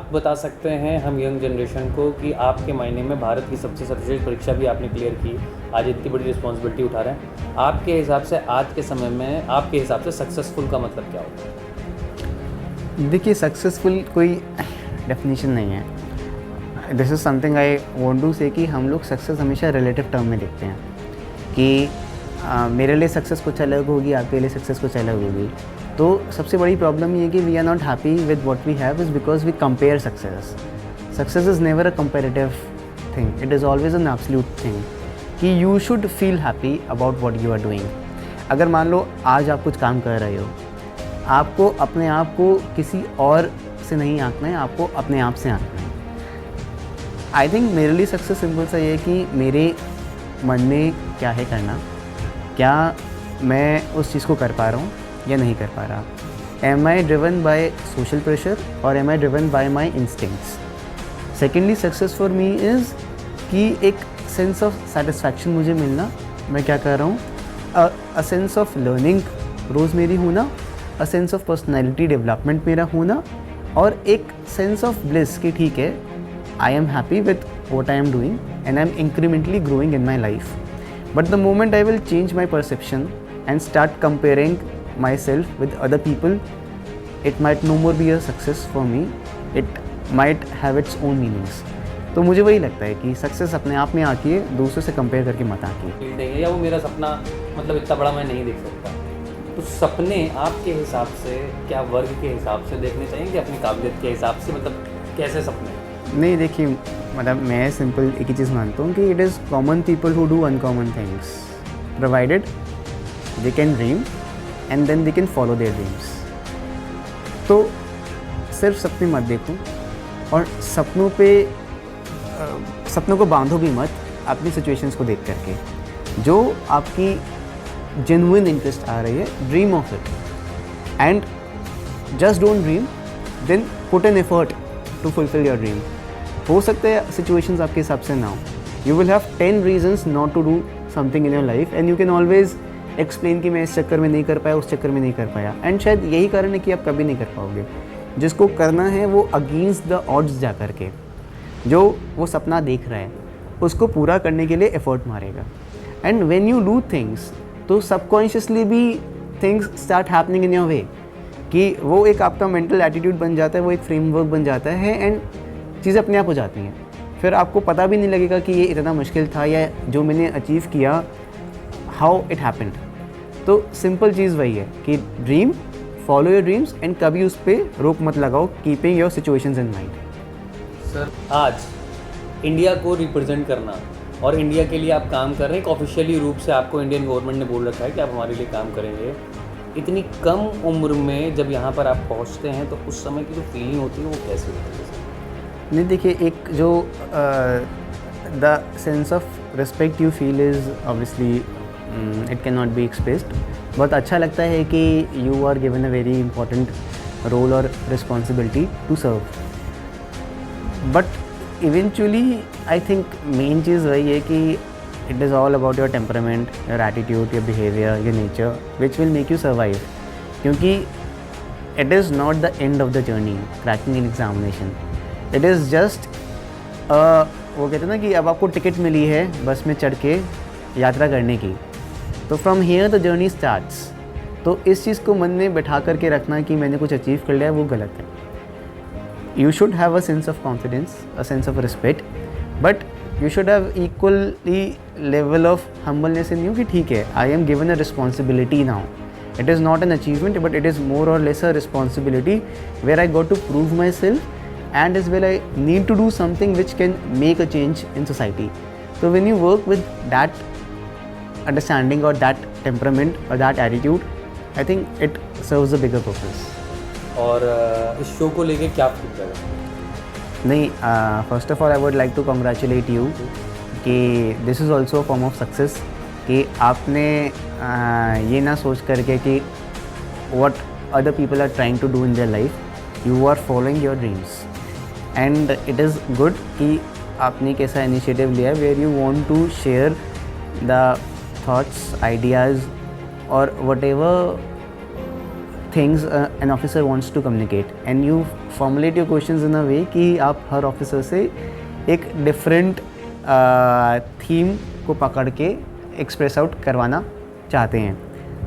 आप बता सकते हैं हम यंग जनरेशन को कि आपके मायने में भारत की सबसे सर्वश्रेष्ठ परीक्षा भी आपने क्लियर की, आज इतनी बड़ी रिस्पॉन्सिबिलिटी उठा रहे हैं, आपके हिसाब से आज के समय में आपके हिसाब से सक्सेसफुल का मतलब क्या होता है? देखिए, सक्सेसफुल कोई डेफिनेशन नहीं है। This is something I want to say कि हम लोग सक्सेस हमेशा रिलेटिव टर्म में देखते हैं कि मेरे लिए सक्सेस कुछ अलग होगी, आपके लिए सक्सेस कुछ अलग होगी। तो सबसे बड़ी प्रॉब्लम ये है कि we are not happy with what we have is because we compare success. Success is never a comparative thing, it is always an absolute thing कि you should feel happy about what you are doing. अगर मान लो आज आप कुछ काम कर रहे हो, आपको अपने आप को किसी और से नहीं आंकना है, आपको अपने आप से आंकना है। आई थिंक मेरे लिए सक्सेस सिंपल सा ये है कि मेरे मन में क्या है करना, क्या मैं उस चीज़ को कर पा रहा हूँ या नहीं कर पा रहा। Am I driven by social pressure or am I driven by my instincts. Secondly success for me is कि एक सेंस ऑफ सेटिस्फैक्शन मुझे मिलना, मैं क्या कर रहा हूँ, अ सेंस ऑफ लर्निंग रोज़ मेरी होना, अ सेंस ऑफ पर्सनैलिटी डेवलपमेंट मेरा होना, और एक सेंस ऑफ ब्लिस कि ठीक है, I am happy with what I am doing and I am incrementally growing in my life. But the moment I will change my perception and start comparing myself with other people, it might no more be a success for me, it might have its own meanings. तो मुझे वही लगता है कि success अपने आप में आती है, दूसरों से कंपेयर करके मत आती है। या वो मेरा सपना मतलब इतना बड़ा मैं नहीं देख सकता, तो सपने आपके हिसाब से क्या वर्ग के हिसाब से देखने चाहिए कि अपनी काबिलियत के हिसाब से, मतलब कैसे सपने? नहीं, देखिए, मतलब मैं सिंपल एक ही चीज़ मानता हूँ कि it is common people who do uncommon things provided they can dream and then they can follow their dreams. तो सिर्फ सपने मत देखो और सपनों को बांधो भी मत अपनी सिचुएशंस को देख करके। जो आपकी जेन्युइन इंटरेस्ट आ रही है, dream of it and just don't dream, then put an effort to fulfil your dream. हो सकता है सिचुएशंस आपके हिसाब से ना हो, you will have 10 reasons not to do something in your life and you can always explain कि मैं इस चक्कर में नहीं कर पाया, उस चक्कर में नहीं कर पाया, एंड शायद यही कारण है कि आप कभी नहीं कर पाओगे। जिसको करना है वो अगेंस्ट द ऑड्स जा कर के, जो वो सपना देख रहा है उसको पूरा करने के लिए एफर्ट मारेगा। And when you do things, तो सबकॉन्शियसली भी things start happening in your way, कि वो एक आपका मेंटल एटीट्यूड बन जाता है, वो एक फ्रेमवर्क बन जाता है एंड चीज़ें अपने आप हो जाती हैं। फिर आपको पता भी नहीं लगेगा कि ये इतना मुश्किल था या जो मैंने अचीव किया, हाउ इट हैपेंड। तो सिंपल चीज़ वही है कि dream, follow your dreams and कभी उस पर रोक मत लगाओ, keeping your situations in mind. Sir, आज इंडिया को रिप्रेजेंट करना और इंडिया के लिए आप काम कर रहे हैं, एक ऑफिशियली रूप से आपको इंडियन गवर्नमेंट ने बोल रखा है कि आप हमारे लिए काम करेंगे। इतनी कम उम्र में जब यहाँ पर आप पहुँचते हैं तो उस समय की जो फीलिंग होती है वो कैसे होती है? नहीं, देखिए, एक जो the sense of respect you feel is obviously it can not be expressed. बहुत अच्छा लगता है कि you are given a very important role और responsibility to serve, but eventually I think main चीज़ वही है कि it is all about your temperament, your attitude, your behaviour, your nature, which will make you survive. क्योंकि it is not the end of the journey cracking an examination, it is just वो कहते हैं ना कि अब आपको ticket मिली है बस में चढ़ के यात्रा करने की, तो from here the journey starts. तो इस चीज़ को मन में बैठा करके रखना कि मैंने कुछ अचीव कर लिया, वो गलत है। You should have a sense of confidence, a sense of respect, but you should have equally level of humbleness in you कि ठीक है, I am given a responsibility now. It is not an achievement, but it is more or less a responsibility where I got to prove my self and as well I need to do something which can make a change in society. So when you work with that understanding or that temperament or that attitude, I think it serves a bigger purpose. और इस show को लेके क्या feedback है? नहीं, first of all I would like to congratulate you कि this is also form of success कि आपने ये ना सोच करके कि what other people are trying to do in their life, you are following your dreams. And it is good कि आपने एक ऐसा इनिशिएटिव लिया where you want to share the thoughts, ideas और whatever things an officer wants to communicate, and you formulate your questions in a way कि आप हर officer से एक डिफरेंट थीम को पकड़ के एक्सप्रेस आउट करवाना चाहते हैं.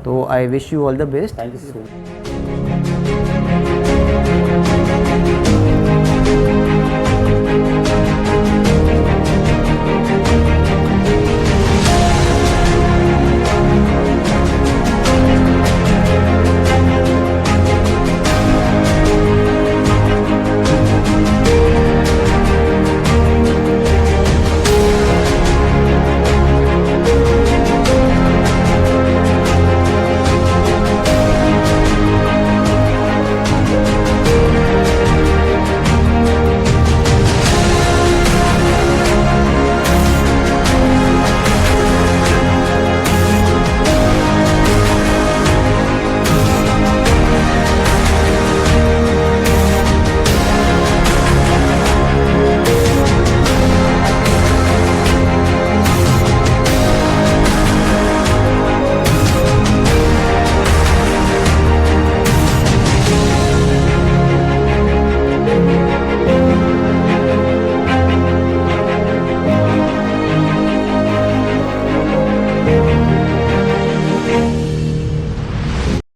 तो I wish you all the best. Thank you so much.